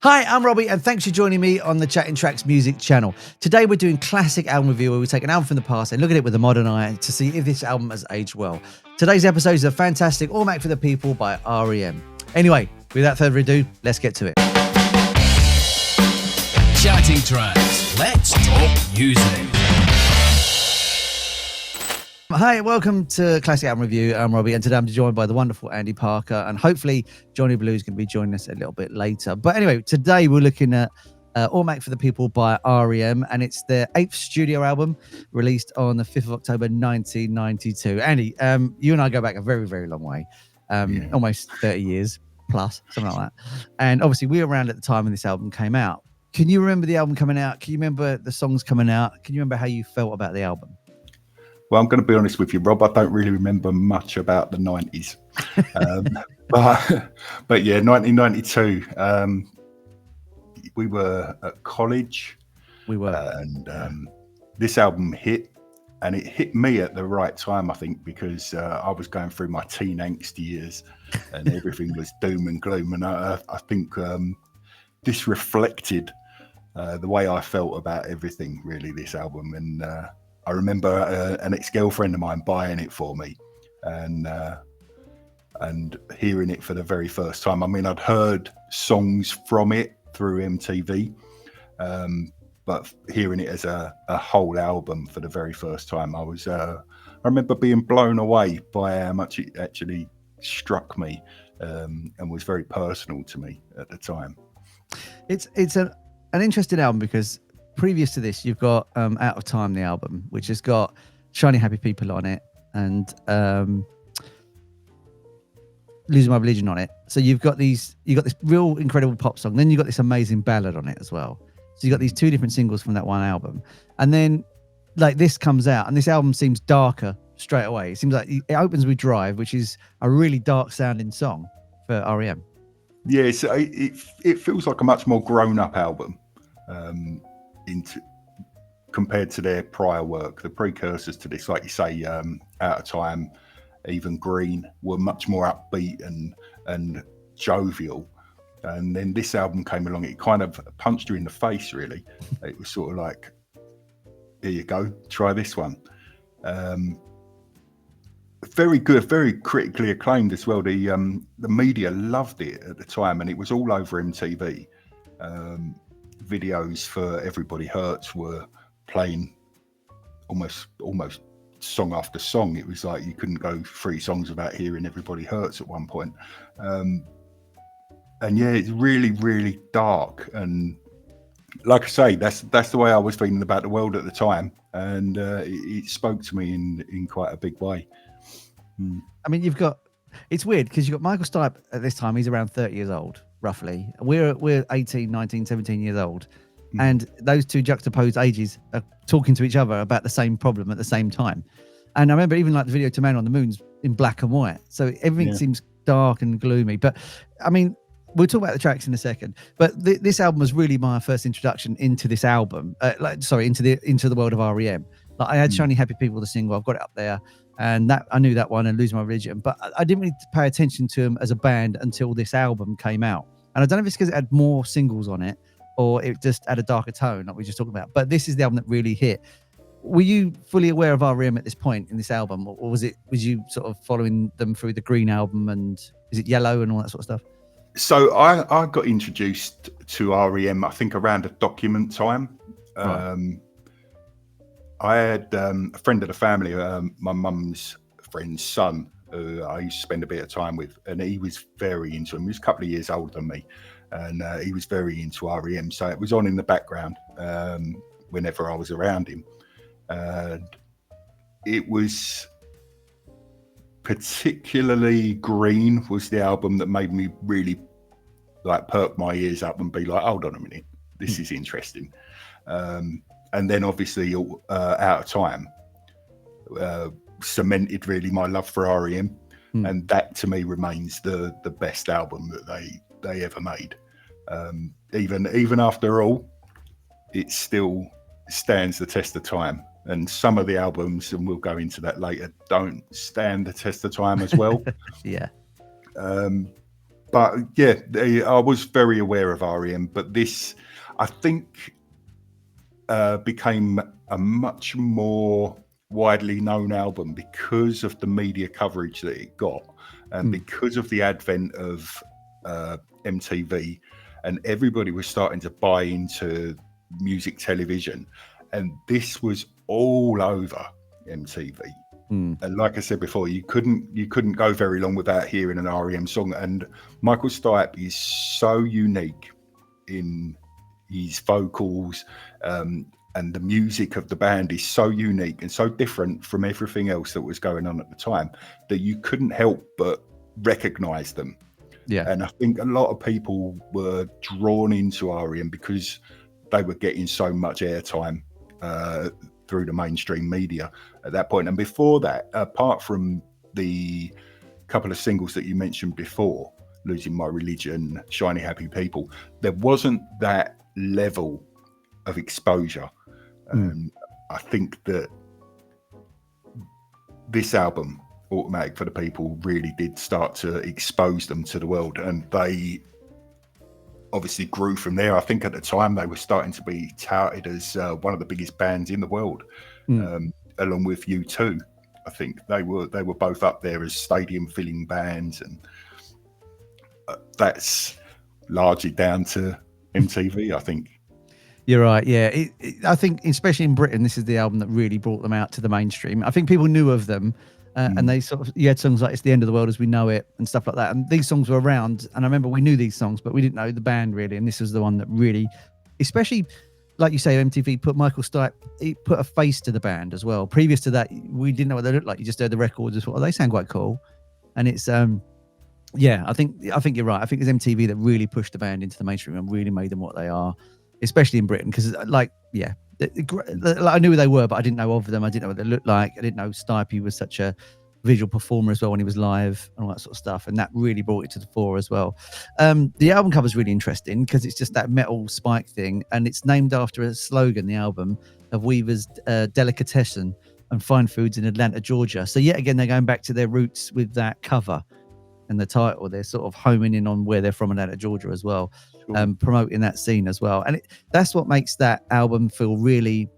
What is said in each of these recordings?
Hi, I'm Robbie, and thanks for joining me on the Chatting Tracks music channel. Today we're doing classic album review, where we take an album from the past and look at it with a modern eye to see if this album has aged well. Today's episode is a fantastic Automatic for the People by R.E.M. Anyway, without further ado, let's get to it. Chatting Tracks, let's talk music. Hi, welcome to Classic Album Review. I'm Robbie, and today I'm joined by the wonderful Andy Parker, and hopefully Johnny Blue is going to be joining us a little bit later. But anyway, today we're looking at Automatic for the People by R.E.M., and it's their 8th studio album, released on the 5th of October 1992. Andy, you and I go back a very, very long way, almost 30 years plus, something like that. And obviously we were around at the time when this album came out. Can you remember the album coming out? Can you remember the songs coming out? Can you remember how you felt about the album? Well, I'm going to be honest with you, Rob. I don't really remember much about the 90s. But yeah, 1992, we were at college. We were. And this album hit, and it hit me at the right time, I think, because I was going through my teen angst years and everything was doom and gloom. And I think this reflected the way I felt about everything, really, this album. And I remember an ex-girlfriend of mine buying it for me and hearing it for the very first time. I mean, I'd heard songs from it through MTV, but hearing it as a whole album for the very first time, I remember being blown away by how much it actually struck me and was very personal to me at the time. It's an interesting album because previous to this, you've got Out of Time, the album, which has got Shiny Happy People on it and Losing My Religion on it. So you've got this real incredible pop song. Then you've got this amazing ballad on it as well. So you've got these two different singles from that one album. And then like this comes out and this album seems darker straight away. It seems like it opens with Drive, which is a really dark sounding song for R.E.M. Yeah, so it feels like a much more grown up album. Compared to their prior work, the precursors to this, like you say, Out of Time, even Green, were much more upbeat and jovial. And then this album came along, it kind of punched you in the face, really. It was sort of like, here you go, try this one. Very good, very critically acclaimed as well. The media loved it at the time, and it was all over MTV. Videos for Everybody Hurts were playing almost song after song. It was like you couldn't go 3 songs without hearing Everybody Hurts at one point. And yeah, it's really, really dark. And like I say, that's the way I was feeling about the world at the time. And it spoke to me in quite a big way. I mean, it's weird because you've got Michael Stipe at this time. He's around 30 years old, roughly. We're 18, 19, 17 years old. And those two juxtaposed ages are talking to each other about the same problem at the same time. And I remember even like the video to Man on the Moon's in black and white. So everything seems dark and gloomy. But I mean, we'll talk about the tracks in a second. But this album was really my first introduction into this album. Into the world of R.E.M. Like I had Shiny Happy People, the single. I've got it up there. And that I knew that one and Losing My Religion. But I didn't really pay attention to them as a band until this album came out. And I don't know if it's because it had more singles on it or it just had a darker tone like we just talked about. But this is the album that really hit. Were you fully aware of R.E.M. at this point in this album? Or was you sort of following them through the Green album and is it Yellow and all that sort of stuff? So I got introduced to R.E.M. I think around a Document time. Right. I had a friend of the family, my mum's friend's son, who I used to spend a bit of time with, and he was very into him. He was a couple of years older than me, and he was very into R.E.M. So it was on in the background whenever I was around him. And it was particularly Green was the album that made me really like perk my ears up and be like, hold on a minute, this is interesting. And then obviously Out of Time cemented really my love for R.E.M. And that to me remains the best album that they ever made. Even after all, it still stands the test of time. And some of the albums, and we'll go into that later, don't stand the test of time as well. Yeah. but yeah, I was very aware of R.E.M., but this, I think, became a much more widely known album because of the media coverage that it got, and because of the advent of MTV, and everybody was starting to buy into music television, and this was all over MTV. And like I said before, you couldn't go very long without hearing an R.E.M. song. And Michael Stipe is so unique in his vocals, and the music of the band is so unique and so different from everything else that was going on at the time that you couldn't help but recognize them. Yeah. And I think a lot of people were drawn into R.E.M. because they were getting so much airtime through the mainstream media at that point. And before that, apart from the couple of singles that you mentioned before, Losing My Religion, Shiny Happy People, there wasn't that level of exposure. I think that this album, Automatic for the People, really did start to expose them to the world, and they obviously grew from there. I think at the time they were starting to be touted as one of the biggest bands in the world, along with U2. I think they were both up there as stadium filling bands, and that's largely down to MTV, I think. You're right. Yeah, I think especially in Britain, this is the album that really brought them out to the mainstream. I think people knew of them, and they sort of, you had songs like "It's the End of the World as We Know It" and stuff like that. And these songs were around, and I remember we knew these songs, but we didn't know the band really. And this was the one that really, especially like you say, MTV put Michael Stipe, he put a face to the band as well. Previous to that, we didn't know what they looked like. You just heard the records and thought, oh, they sound quite cool. And it's yeah, I think you're right. I think it's MTV that really pushed the band into the mainstream and really made them what they are, especially in Britain. Because like, yeah, I knew who they were, but I didn't know of them. I didn't know what they looked like. I didn't know Stipe was such a visual performer as well when he was live and all that sort of stuff. And that really brought it to the fore as well. The album cover is really interesting because it's just that metal spike thing. And it's named after a slogan, the album, of Weaver's Delicatessen and Fine Foods in Atlanta, Georgia. So yet again, they're going back to their roots with that cover and the title. They're sort of homing in on where they're from, Atlanta, Georgia as well, promoting that scene as well. And that's what makes that album feel really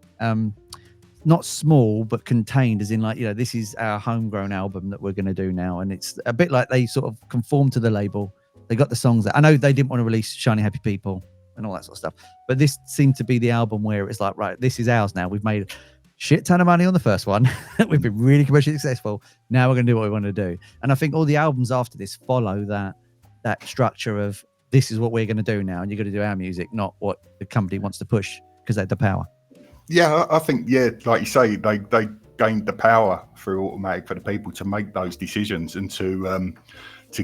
not small, but contained, as in like, you know, this is our homegrown album that we're going to do now. And it's a bit like they sort of conformed to the label. They got the songs that I know they didn't want to release Shiny Happy People and all that sort of stuff, but this seemed to be the album where it's like, right, this is ours now. We've made shit ton of money on the first one. We've been really commercially successful. Now we're going to do what we want to do. And I think all the albums after this follow that structure of this is what we're going to do now, and you're going to do our music, not what the company wants to push because they have the power. Yeah, I think, yeah, like you say, they gained the power through Automatic for the People to make those decisions and to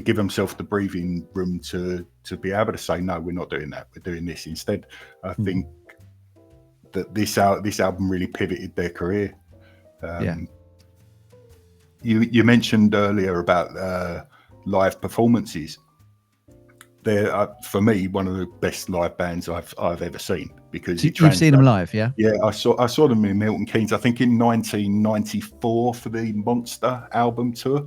give themselves the breathing room to be able to say, no, we're not doing that. We're doing this instead. I think that this album really pivoted their career. You mentioned earlier about live performances. They're for me one of the best live bands I've ever seen, because you've seen them live, yeah? Yeah, I saw them in Milton Keynes, I think in 1994 for the Monster album tour.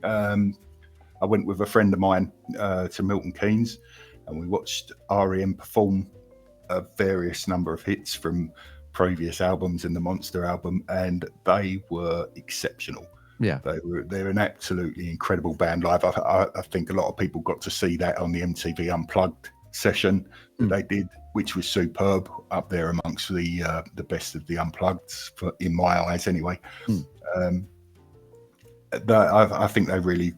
I went with a friend of mine to Milton Keynes, and we watched R.E.M. perform a various number of hits from previous albums and the Monster album, and they were exceptional. Yeah, they're an absolutely incredible band live. I think a lot of people got to see that on the MTV Unplugged session that they did, which was superb, up there amongst the best of the Unplugged in my eyes, anyway. I think they really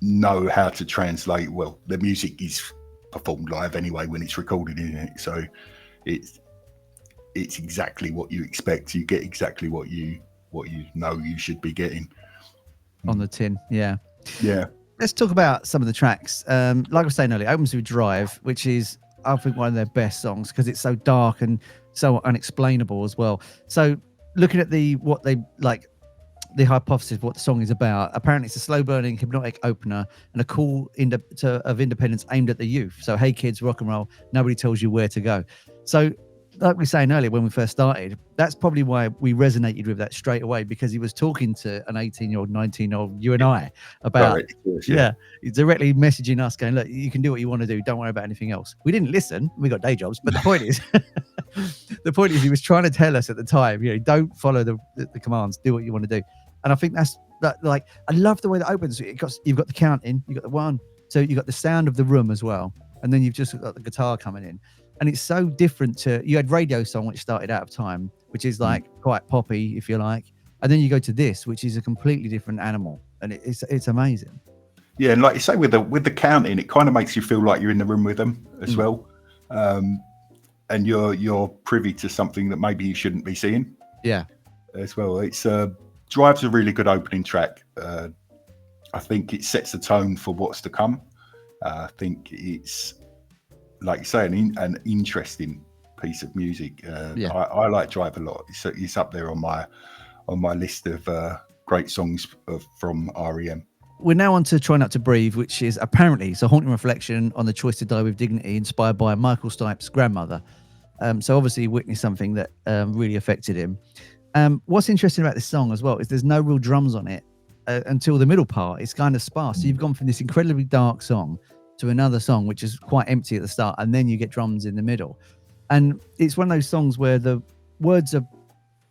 know how to translate well. The music is performed live anyway when it's recorded, isn't it? So it's exactly what you expect. You get exactly what you know you should be getting on the tin. Yeah. Let's talk about some of the tracks. Like I was saying earlier, opens with Drive, which is, I think, one of their best songs because it's so dark and so unexplainable as well. So looking at the hypothesis of what the song is about, apparently it's a slow burning hypnotic opener and a call of independence aimed at the youth. So, hey kids, rock and roll, nobody tells you where to go. So like we were saying earlier when we first started, that's probably why we resonated with that straight away, because he was talking to an 18-year-old, 19-year-old, you and I, about, he's directly messaging us going, look, you can do what you want to do. Don't worry about anything else. We didn't listen. We got day jobs. But the point is, he was trying to tell us at the time, don't follow the commands, do what you want to do. And I think that's that. Like, I love the way that opens. You've got the counting, you've got the 1, 2, you've got the sound of the room as well. And then you've just got the guitar coming in. And it's so different to, you had Radio Song, which started Out of Time, which is like quite poppy, if you like. And then you go to this, which is a completely different animal. And it's amazing. Yeah, and like you say, with the counting, it kind of makes you feel like you're in the room with them as well. And you're privy to something that maybe you shouldn't be seeing. Yeah. As well. It's Drive's a really good opening track. I think it sets the tone for what's to come. I think it's, like you say, an interesting piece of music. I like Drive a lot. It's up there on my list of great songs from R.E.M. We're now on to Try Not to Breathe, which is apparently it's a haunting reflection on the choice to die with dignity, inspired by Michael Stipe's grandmother. So obviously he witnessed something that really affected him. What's interesting about this song as well is there's no real drums on it until the middle part. It's kind of sparse. So you've gone from this incredibly dark song to another song which is quite empty at the start, and then you get drums in the middle. And it's one of those songs where the words are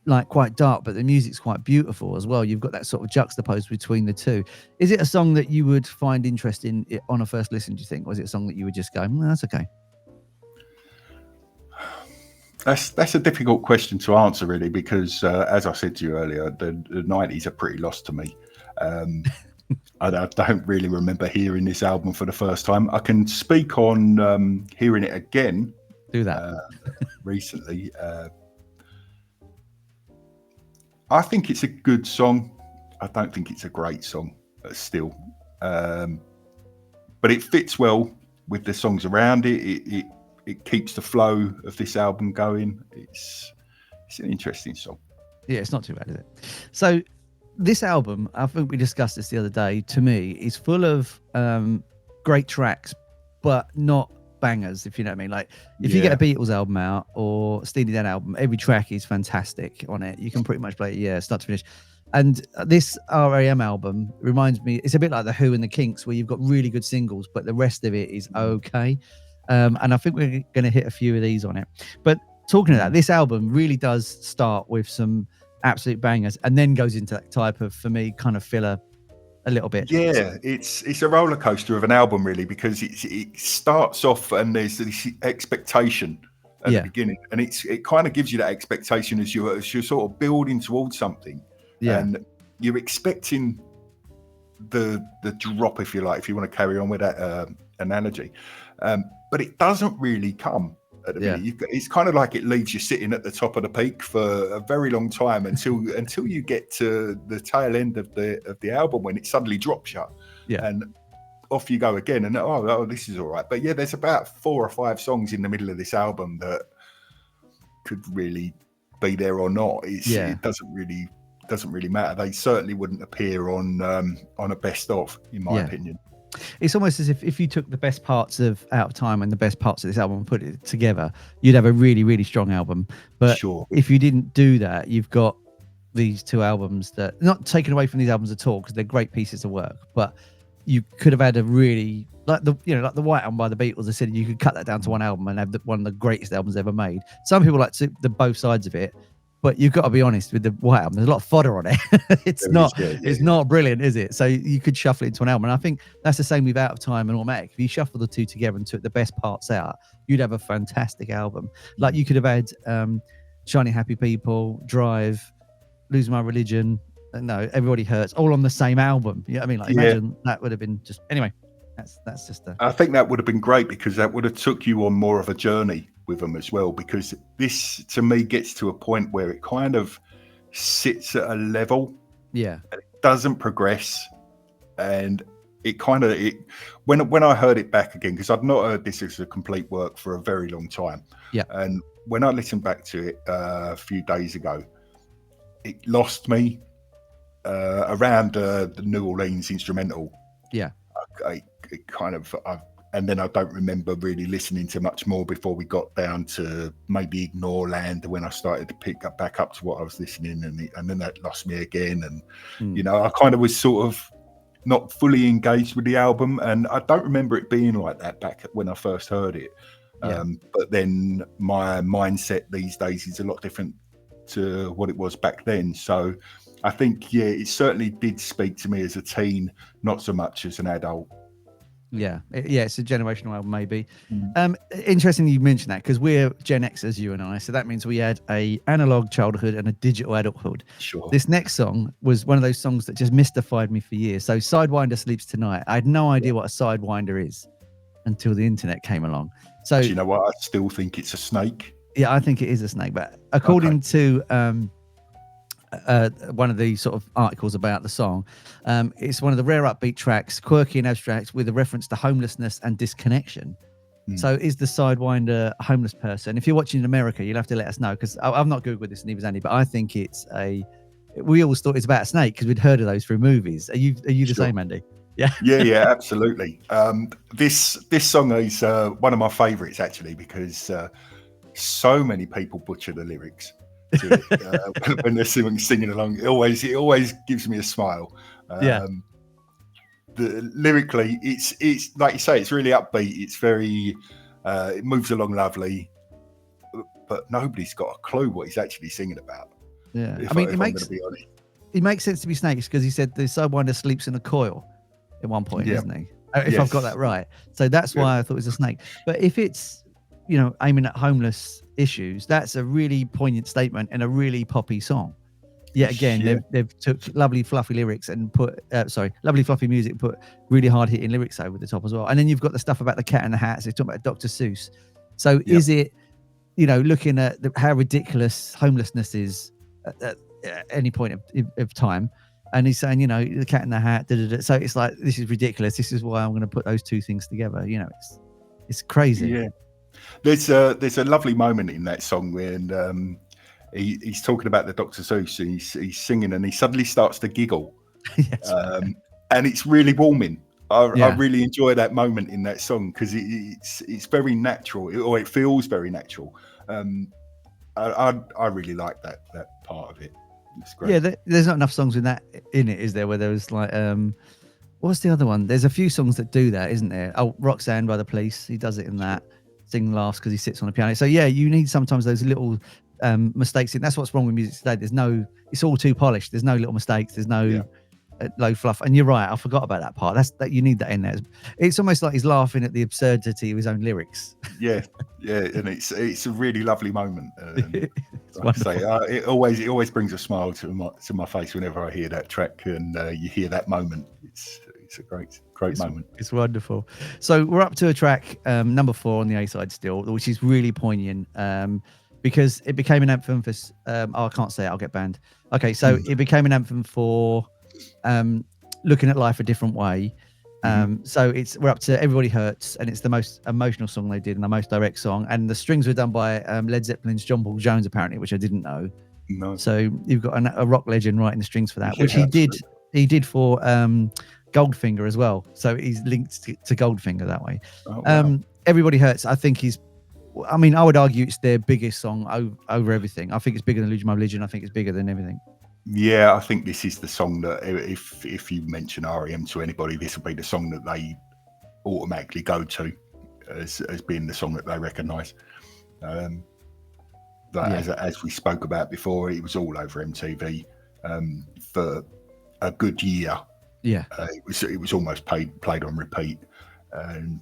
like quite dark, but the music's quite beautiful as well. You've got that sort of juxtaposed between the two. Is it a song that you would find interesting on a first listen, do you think? Or is it a song that you would just go, that's okay? That's a difficult question to answer, really, because as I said to you earlier, the 90s are pretty lost to me. I don't really remember hearing this album for the first time. I can speak on hearing it again. Do that. Recently. I think it's a good song. I don't think it's a great song still. But it fits well with the songs around it. It keeps the flow of this album going. It's an interesting song. Yeah, it's not too bad, is it? So this album, I think we discussed this the other day, to me, is full of great tracks, but not bangers, if you know what I mean. Like, if you get a Beatles album out or Steely Dan album, every track is fantastic on it. You can pretty much play it, start to finish. And this R.E.M. album reminds me, it's a bit like The Who and the Kinks, where you've got really good singles, but the rest of it is okay. And I think we're going to hit a few of these on it. But talking of that, this album really does start with some absolute bangers and then goes into that type of, for me, kind of filler a little bit. Yeah, it's a roller coaster of an album, really, because it starts off and there's this expectation at the beginning, and it kind of gives you that expectation as you're sort of building towards something, and you're expecting the drop, if you like, if you want to carry on with that analogy, but it doesn't really come at the beginning. It's kind of like it leaves you sitting at the top of the peak for a very long time until you get to the tail end of the album, when it suddenly drops you, and off you go again, and oh, this is all right. But there's about 4 or 5 songs in the middle of this album that could really be there or not. It doesn't really matter. They certainly wouldn't appear on a best of, in my opinion. It's almost as if you took the best parts of Out of Time and the best parts of this album and put it together, you'd have a really, really strong album. But if you didn't do that, you've got these 2 albums that, not taken away from these albums at all, because they're great pieces of work, but you could have had a really, like the White Album by the Beatles. I said you could cut that down to one album and have one of the greatest albums ever made. Some people like to the both sides of it, but you've got to be honest with the White Album. There's a lot of fodder on it. It's not brilliant, is it? So you could shuffle it into an album. And I think that's the same with Out of Time and Automatic. If you shuffle the 2 together and took the best parts out, you'd have a fantastic album. Like, you could have had Shiny Happy People, Drive, Lose My Religion, No, Everybody Hurts, all on the same album. You know what I mean? Like, imagine that would have been just, anyway, that's just I think that would have been great, because that would have took you on more of a journey with them as well, because this, to me, gets to a point where it kind of sits at a level, and it doesn't progress, and it kind of when I heard it back again, because I'd not heard this as a complete work for a very long time, and when I listened back to it a few days ago, it lost me around the New Orleans instrumental. and then I don't remember really listening to much more before we got down to maybe Ignoreland, when I started to pick up back up to what I was listening, and then that lost me again. And you know, I kind of was sort of not fully engaged with the album, and I don't remember it being like that back when I first heard it. But then my mindset these days is a lot different to what it was back then. So I think, yeah, it certainly did speak to me as a teen, not so much as an adult. Yeah, it's a generational album, maybe. Interesting you mentioned that, because we're Gen Xers, you and I, so that means we had a analog childhood and a digital adulthood. Sure. This next song was one of those songs that just mystified me for years. So Sidewinder Sleeps Tonight. I had no idea what a Sidewinder is until the internet came along. So do you know what? I still think it's a snake. Yeah, I think it is a snake, but according to one of the sort of articles about the song, it's one of the rare upbeat tracks, quirky and abstract, with a reference to homelessness and disconnection. So is the Sidewinder a homeless person? If you're watching in America, you'll have to let us know, because I've not Googled this, neither has Andy, but I think we always thought it's about a snake because we'd heard of those through movies. Are you the same, Andy? Yeah. yeah, absolutely. This song is one of my favorites, actually, because so many people butcher the lyrics to it, when they're singing along. It always gives me a smile. Lyrically, it's like you say, it's really upbeat. It's very, it moves along lovely, but nobody's got a clue what he's actually singing about. Yeah, it makes sense to be snakes, because he said the Sidewinder sleeps in a coil at one point, doesn't he? If I've got that right. So that's why I thought it was a snake. But if it's, you know, aiming at homeless issues, that's a really poignant statement and a really poppy song. Yet again, they've took lovely fluffy lyrics and put lovely fluffy music and put really hard hitting lyrics over the top as well. And then you've got the stuff about the cat and the hat. So it's talking about Dr. Seuss. So is it, you know, looking at how ridiculous homelessness is at any point of time, and he's saying, you know, the cat in the hat, so it's like, this is ridiculous, this is why I'm going to put those two things together. You know, it's crazy. There's a lovely moment in that song when he's talking about the Dr. Seuss, and he's singing, and he suddenly starts to giggle. And it's really warming. I really enjoy that moment in that song, because it's very natural, or it feels very natural. I really like that part of it. It's great. Yeah, there's not enough songs in it, is there? Where there was like, what's the other one? There's a few songs that do that, isn't there? Oh, Roxanne by the Police, he does it in that. Sing laughs because he sits on a piano. So yeah, you need sometimes those little mistakes. And that's what's wrong with music today. It's all too polished. There's no little mistakes. There's no low fluff. And you're right, I forgot about that part. That you need that in there. It's almost like he's laughing at the absurdity of his own lyrics. Yeah, and it's a really lovely moment. Like I say, it always brings a smile to my face whenever I hear that track, and you hear that moment. It's a great moment. It's wonderful. So we're up to a track number 4 on the A side still, which is really poignant, because it became an anthem for I can't say it, I'll get banned. Okay, so it became an anthem for looking at life a different way. So we're up to Everybody Hurts, and it's the most emotional song they did and the most direct song, and the strings were done by Led Zeppelin's John Paul Jones, apparently, which I didn't know. No. So you've got a rock legend writing the strings for that, which he did for Goldfinger as well. So he's linked to Goldfinger that way. Oh, wow. Everybody Hurts, I think I would argue it's their biggest song over everything. I think it's bigger than Lose My Religion. I think it's bigger than everything. Yeah, I think this is the song that if you mention R.E.M. to anybody, this will be the song that they automatically go to as being the song that they recognise. As we spoke about before, it was all over MTV for a good year. Yeah, it was almost played on repeat, and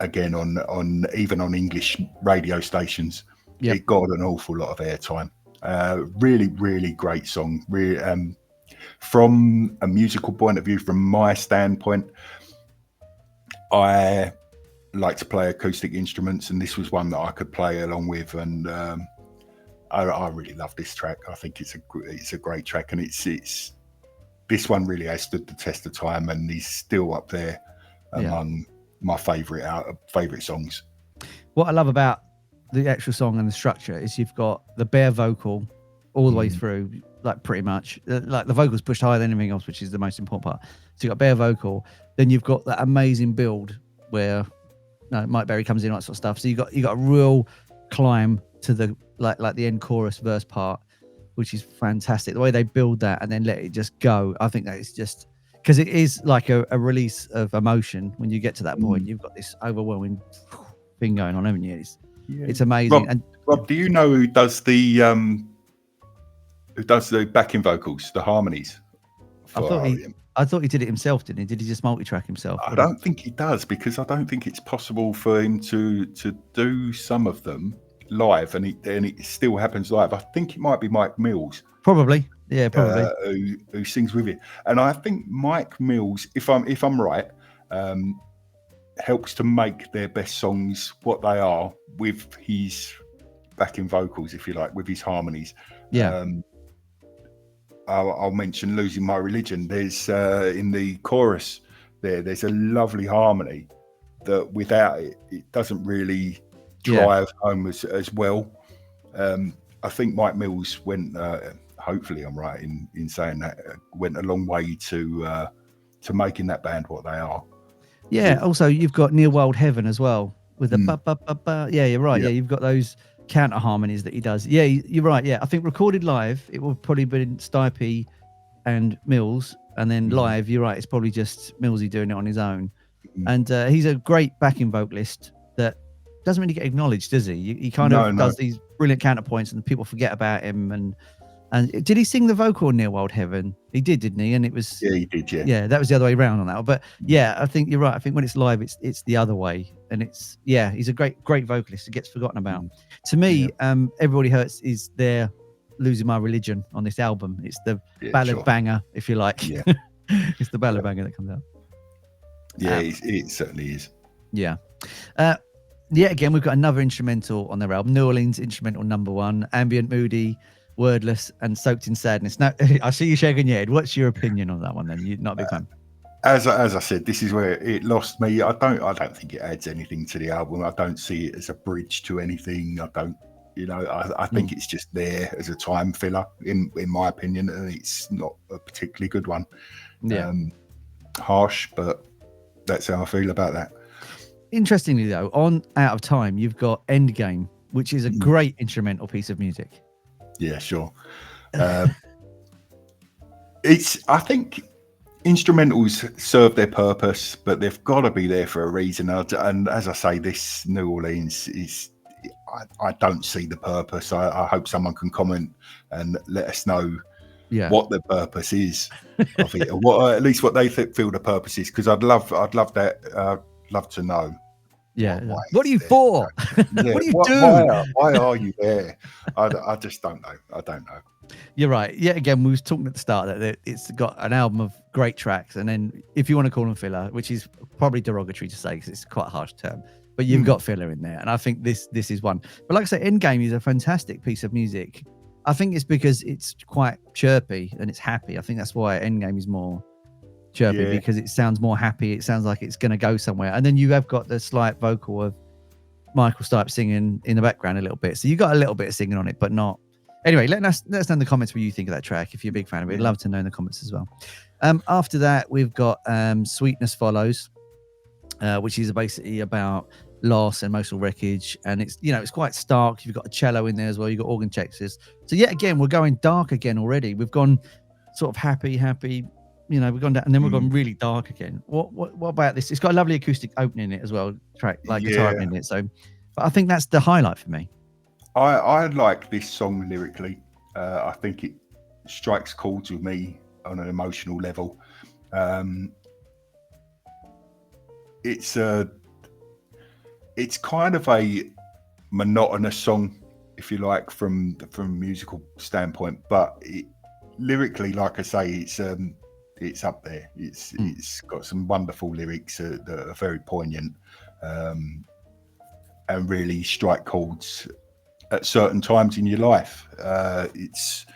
again on even on English radio stations. Yep. It got an awful lot of airtime. Really, really great song. Really, from a musical point of view, from my standpoint, I like to play acoustic instruments, and this was one that I could play along with. And I really love this track. I think it's a great track, and it's this one really has stood the test of time, and he's still up there among my favorite songs. What I love about the actual song and the structure is you've got the bare vocal all the way through, like pretty much like the vocals pushed higher than anything else, which is the most important part. So you've got bare vocal, then you've got that amazing build where no, Mike Berry comes in, all that sort of stuff. So you got a real climb to the like the end chorus verse part, which is fantastic. The way they build that and then let it just go. I think that is just because it is like a release of emotion when you get to that point. You've got this overwhelming thing going on, haven't you? It's amazing. Rob, do you know who does the backing vocals, the harmonies? I thought he did it himself, didn't he? Did he just multi-track himself? I don't think he does, because I don't think it's possible for him to do some of them live, and it still happens live. I think it might be Mike Mills. Probably, yeah, probably. Who sings with it, and I think Mike Mills, if I'm right, helps to make their best songs what they are with his backing vocals, if you like, with his harmonies. Yeah. I'll mention Losing My Religion. There's in the chorus there's a lovely harmony that without it doesn't really drive home as well. I think Mike Mills went, hopefully I'm right in saying that, went a long way to making that band what they are. Yeah, also you've got Near Wild Heaven as well with the ba ba ba ba. Yeah, you're right. Yeah, you've got those counter harmonies that he does. Yeah, you're right. Yeah, I think recorded live it would probably been Stipe and Mills, and then live, you're right, it's probably just Millsy doing it on his own. And he's a great backing vocalist that doesn't really get acknowledged, does he? He kind of does these brilliant counterpoints, and people forget about him. And did he sing the vocal in Near Wild Heaven? He did, didn't he? And it was he did. Yeah, that was the other way around on that. But yeah, I think you're right. I think when it's live, it's the other way, and he's a great vocalist. It gets forgotten about. To me, Everybody Hurts is their Losing My Religion on this album. It's the ballad banger, if you like. Yeah. It's the ballad banger that comes out. Yeah, it certainly is. Yeah. Again, we've got another instrumental on their album, New Orleans instrumental #1, ambient, moody, wordless, and soaked in sadness. Now, I see you shaking your head. What's your opinion on that one then? You're not a big fan? As I said, this is where it lost me. I don't think it adds anything to the album. I don't see it as a bridge to anything. I think it's just there as a time filler, in my opinion, and it's not a particularly good one. Yeah. Harsh, but that's how I feel about that. Interestingly, though, on Out of Time, you've got Endgame, which is a great instrumental piece of music. Yeah, sure. I think instrumentals serve their purpose, but they've got to be there for a reason. And as I say, this New Orleans is, I don't see the purpose. I hope someone can comment and let us know what the purpose is of it, or at least what they feel the purpose is. Because I'd love to know. Yeah. What are you for? What do you do? Why are you there? I just don't know. I don't know. You're right. Yeah, again, we was talking at the start that it's got an album of great tracks, and then if you want to call them filler, which is probably derogatory to say because it's quite a harsh term, but you've got filler in there, and I think this is one. But like I say, Endgame is a fantastic piece of music. I think it's because it's quite chirpy and it's happy. I think that's why Endgame is more chirpy, because it sounds more happy. It sounds like it's going to go somewhere. And then you have got the slight vocal of Michael Stipe singing in the background a little bit. So you got a little bit of singing on it, but not. Anyway, let us know in the comments what you think of that track. If you're a big fan of it, I'd love to know in the comments as well. After that, we've got Sweetness Follows, which is basically about loss, emotional wreckage, and it's quite stark. You've got a cello in there as well. You've got organ checks. So yet again, we're going dark again already. We've gone sort of happy, we've gone down, and then we've gone really dark again. What about this? It's got a lovely acoustic opening in it as well, track like guitar opening in it. So, but I think that's the highlight for me. I like this song lyrically. I think it strikes chords with me on an emotional level. It's kind of a monotonous song, if you like, from a musical standpoint, but lyrically, like I say, it's up there. It's got some wonderful lyrics that are very poignant, and really strike chords at certain times in your life. It's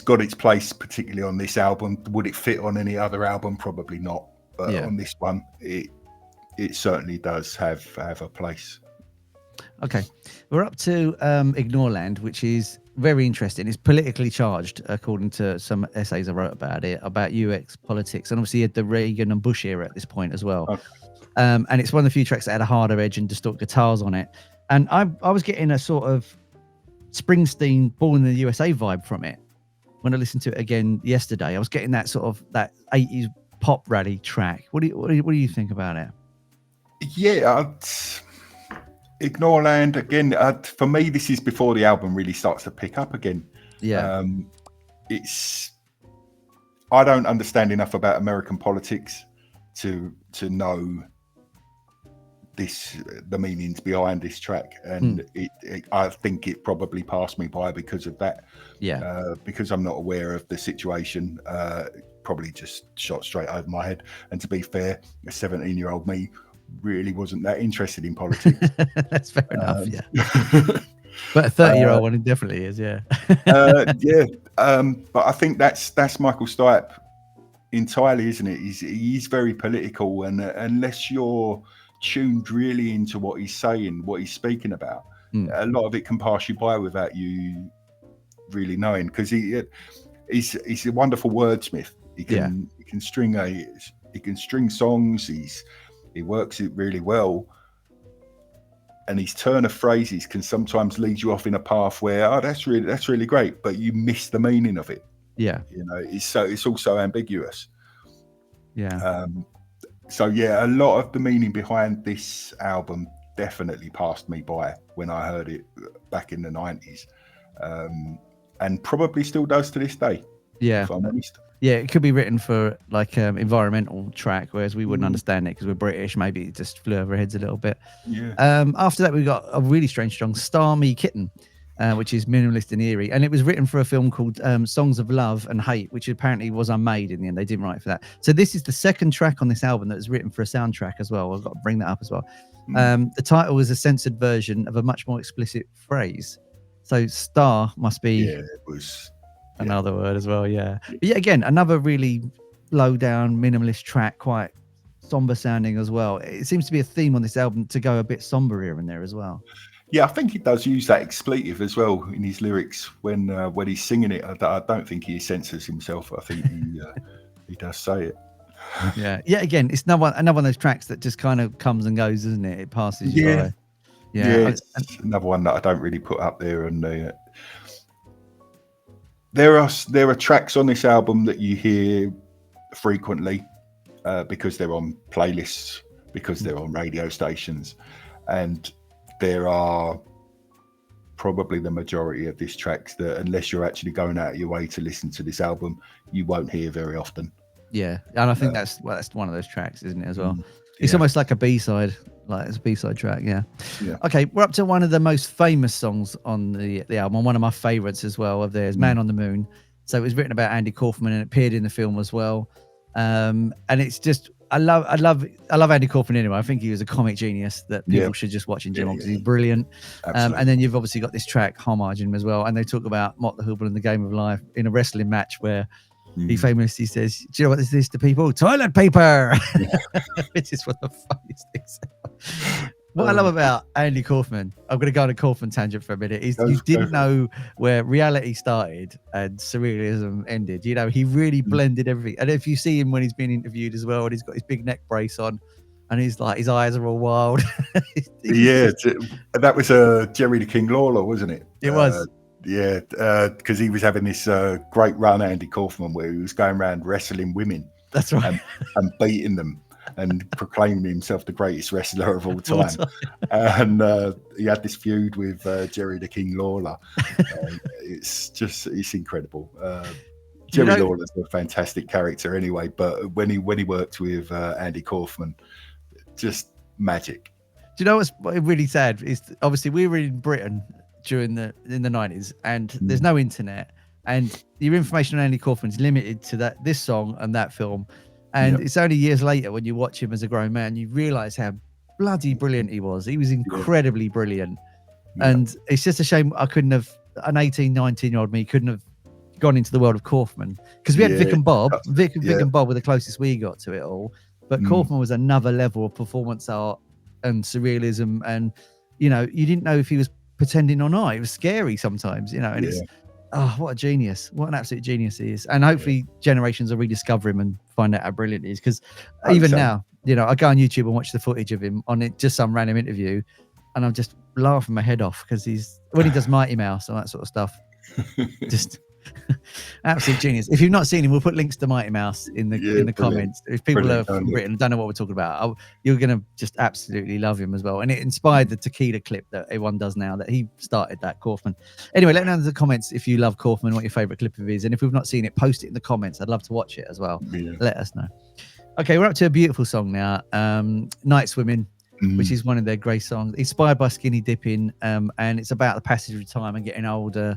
got its place, particularly on this album. Would it fit on any other album? Probably not. But on this one, it certainly does have a place. Okay, we're up to Ignoreland, which is very interesting. It's politically charged, according to some essays I wrote about it, about UX politics, and obviously at the Reagan and Bush era at this point as well. And it's one of the few tracks that had a harder edge and distorted guitars on it. And I was getting a sort of Springsteen Born in the USA vibe from it when I listened to it again yesterday. I was getting that sort of that 80s pop rally track. What do you think about it? Yeah, Ignoreland again. For me, this is before the album really starts to pick up again. Yeah, I don't understand enough about American politics to know the meanings behind this track, and I think it probably passed me by because of that. Yeah, because I'm not aware of the situation. Probably just shot straight over my head. And to be fair, a 17-year-old me really wasn't that interested in politics. that's fair enough. Yeah, but a 30-year-old one, it definitely is. Yeah, yeah. But I think that's Michael Stipe entirely, isn't it? He's very political, and unless you're tuned really into what he's saying, what he's speaking about, a lot of it can pass you by without you really knowing, because he's a wonderful wordsmith. He can string songs. He works it really well, and his turn of phrases can sometimes lead you off in a path where that's really great, but you miss the meaning of it. Yeah, it's also ambiguous. Yeah. So yeah, a lot of the meaning behind this album definitely passed me by when I heard it back in the 90s, and probably still does to this day. Yeah, if I'm honest. Yeah, it could be written for like environmental track, whereas we wouldn't understand it because we're British. Maybe it just flew over our heads a little bit. Yeah. After that, we got a really strange song, Starmy Kitten, which is minimalist and eerie, and it was written for a film called Songs of Love and Hate, which apparently was unmade in the end. They didn't write for that. So this is the second track on this album that was written for a soundtrack as well. I've got to bring that up as well. The title is a censored version of a much more explicit phrase. So star must be it was another word as well. Yeah. But yeah, again, another really low down minimalist track, quite somber sounding as well. It seems to be a theme on this album to go a bit somber here and there as well. Yeah, I think he does use that expletive as well in his lyrics when he's singing it. I don't think he censors himself. I think he does say it. Yeah. Again, it's another one of those tracks that just kind of comes and goes, isn't it? It passes you by. Yeah, it's another one that I don't really put up there. And there are tracks on this album that you hear frequently because they're on playlists, because they're on radio stations, and there are probably the majority of these tracks that, unless you're actually going out of your way to listen to this album, you won't hear very often. Yeah, and I think that's one of those tracks, isn't it, as well? It's almost like a B-side, like it's a B-side track. Yeah. Okay, we're up to one of the most famous songs on the album, one of my favorites as well of theirs, Man on the Moon. So it was written about Andy Kaufman and it appeared in the film as well. And it's just, I love Andy Kaufman anyway. I think he was a comic genius that people should just watch in general because he's brilliant. And then you've obviously got this track homaging him as well. And they talk about Mott the Hoople and the Game of Life in a wrestling match where he famously says, "Do you know what this is to people? Toilet paper," which is one of the funniest things. What I love about Andy Kaufman, I'm going to go on a Kaufman tangent for a minute, is you didn't know where reality started and surrealism ended. You know, he really blended everything. And if you see him when he's being interviewed as well, and he's got his big neck brace on, and he's like, his eyes are all wild. That was Jerry the King Lawler, wasn't it? It was. Because he was having this great run, Andy Kaufman, where he was going around wrestling women. That's right. And beating them and proclaiming himself the greatest wrestler of all time. And he had this feud with Jerry the King Lawler. It's incredible. Jerry Lawler's a fantastic character anyway, but when he worked with Andy Kaufman, just magic. Do you know what's really sad is obviously we were in Britain in the 90s, and there's no internet, and your information on Andy Kaufman is limited to this song and that film. And it's only years later when you watch him as a grown man, you realize how bloody brilliant he was. He was incredibly brilliant. And it's just a shame an 18, 19-year-old me couldn't have gone into the world of Kaufman, because we had Vic and Bob. Vic and Bob were the closest we got to it all. But Kaufman was another level of performance art and surrealism. And, you know, you didn't know if he was pretending or not. It was scary sometimes, you know, and it's, what a genius. What an absolute genius he is. And hopefully generations will rediscover him and find out how brilliant he is. Because even now, you know, I go on YouTube and watch the footage of him on it, just some random interview, and I'm just laughing my head off because when he does Mighty Mouse and that sort of stuff, just absolute genius. If you've not seen him, we'll put links to Mighty Mouse in the comments. If people are from Britain and don't know what we're talking about, you're going to just absolutely love him as well. And it inspired the Tequila clip that everyone does now, that he started that, Kaufman. Anyway, let me know in the comments if you love Kaufman, what your favorite clip of his, and if we've not seen it, post it in the comments. I'd love to watch it as well. Let us know. Okay, we're up to a beautiful song now, Nightswimming, which is one of their great songs, inspired by skinny dipping, and it's about the passage of time and getting older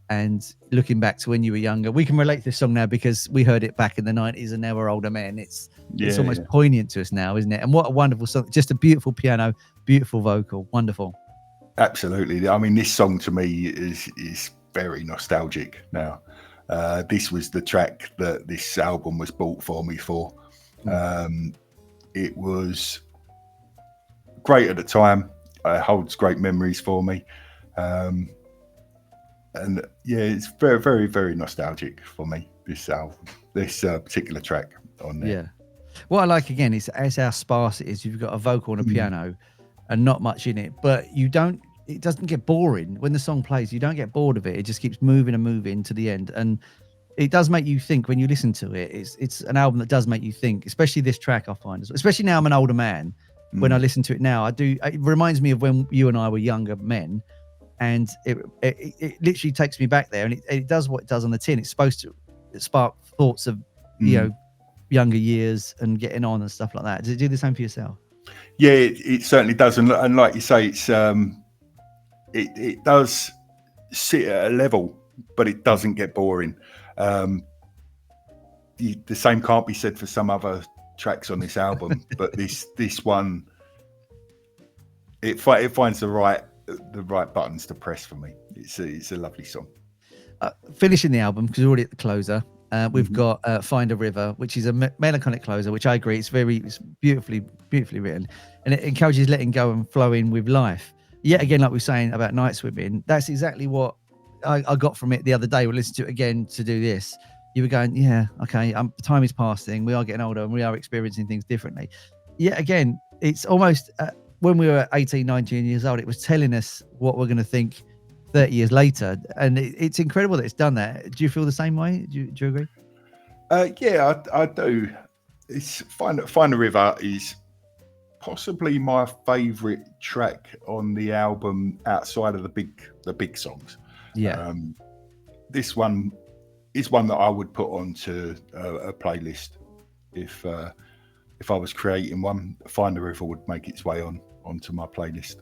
and looking back to when you were younger. We can relate to this song now because we heard it back in the 90s and now we're older men. It's almost poignant to us now, isn't it? And what a wonderful song. Just a beautiful piano, beautiful vocal, wonderful. Absolutely. I mean, this song to me is very nostalgic now. This was the track that this album was bought for me for. It was great at the time. It holds great memories for me. And yeah, it's very, very, very nostalgic for me, this album, this particular track on there. Yeah. What I like, again, is how sparse it is. You've got a vocal and a piano and not much in it, but it doesn't get boring. When the song plays, you don't get bored of it. It just keeps moving and moving to the end. And it does make you think when you listen to it. It's an album that does make you think, especially this track, I find. Especially now I'm an older man. When I listen to it now, it reminds me of when you and I were younger men. And it literally takes me back there, and it does what it does on the tin. It's supposed to spark thoughts of you know, younger years and getting on and stuff like that. Does it do the same for yourself? Yeah, it certainly does, and like you say, it's it does sit at a level, but it doesn't get boring. The same can't be said for some other tracks on this album, but this one, it finds the right buttons to press for me. It's a lovely song. Finishing the album, because we're already at the closer, we've got Find a River, which is a melancholic closer, which I agree, it's beautifully written, and it encourages letting go and flowing with life. Yet again, like we were saying about Nightswimming, that's exactly what I got from it the other day. We listened to it again to do this. You were going, yeah, okay, time is passing, we are getting older and we are experiencing things differently. Yet again, it's almost when we were 18, 19 years old, it was telling us what we're going to think 30 years later. And it's incredible that it's done that. Do you feel the same way? Do you agree? Yeah, I do. It's Find a River is possibly my favourite track on the album outside of the big songs. Yeah. This one is one that I would put onto a playlist if I was creating one. Find a River would make its way onto my playlist.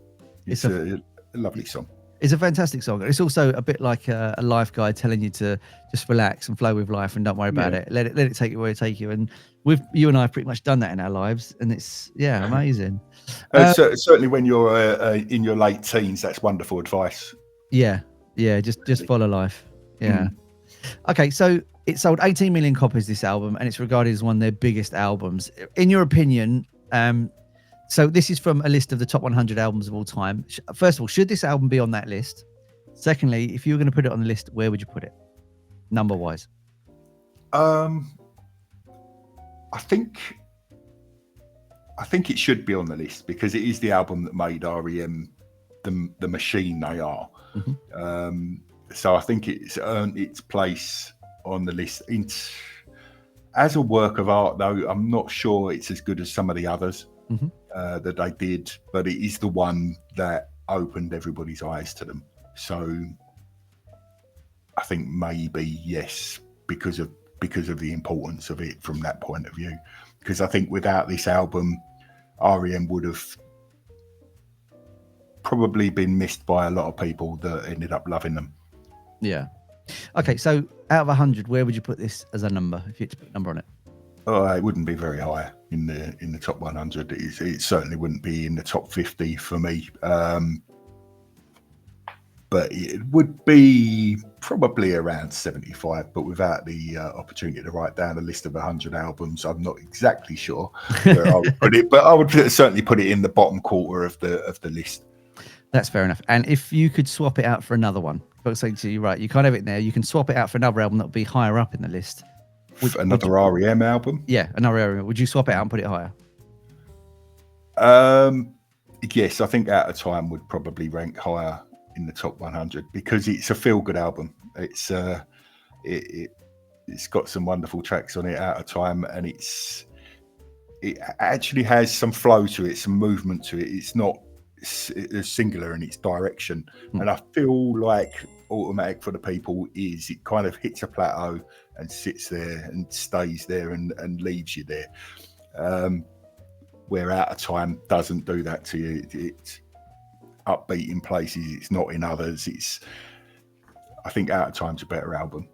It's a lovely song. It's a fantastic song. It's also a bit like a life guide telling you to just relax and flow with life and don't worry about it. Let it take you where it take you. And you and I have pretty much done that in our lives, and it's amazing. Certainly when you're in your late teens, that's wonderful advice. Yeah, just follow life. Yeah. Okay, so it sold 18 million copies, this album, and it's regarded as one of their biggest albums. In your opinion, so this is from a list of the top 100 albums of all time. First of all, should this album be on that list? Secondly, if you were going to put it on the list, where would you put it, number-wise? I think it should be on the list because it is the album that made R.E.M. the machine they are. So I think it's earned its place on the list. As a work of art, though, I'm not sure it's as good as some of the others that they did, but it is the one that opened everybody's eyes to them. So I think maybe yes, because of the importance of it from that point of view. Because I think without this album, R.E.M. would have probably been missed by a lot of people that ended up loving them. Yeah. Okay, so out of 100, where would you put this as a number, if you had to put a number on it? Oh, it wouldn't be very high in the top 100. It certainly wouldn't be in the top 50 for me. But it would be probably around 75. But without the opportunity to write down a list of 100 albums, I'm not exactly sure where I would put it. But I would certainly put it in the bottom quarter of the list. That's fair enough. And if you could swap it out for another one, I was saying to you, right, you can't have it there. You can swap it out for another album that would be higher up in the list. Another R.E.M. album? Yeah, another R.E.M. Would you swap it out and put it higher? Yes, I think Out of Time would probably rank higher in the top 100 because it's a feel-good album. It's it's got some wonderful tracks on it, Out of Time, and it actually has some flow to it, some movement to it. It's not singular in its direction, and I feel like Automatic for the People is it kind of hits a plateau and sits there and stays there and leaves you there. Where Out of Time doesn't do that to you. It's upbeat in places, it's not in others. I think Out of Time's a better album.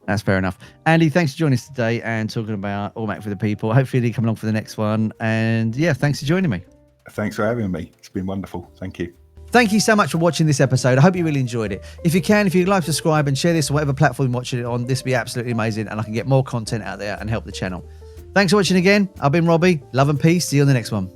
That's fair enough. Andy, thanks for joining us today and talking about Automatic for the People. Hopefully you come along for the next one. And yeah, thanks for joining me. Thanks for having me. It's been wonderful. Thank you. Thank you so much for watching this episode. I hope you really enjoyed it. If you can, if you'd like to subscribe and share this on whatever platform you're watching it on, this would be absolutely amazing and I can get more content out there and help the channel. Thanks for watching again. I've been Robbie. Love and peace. See you on the next one.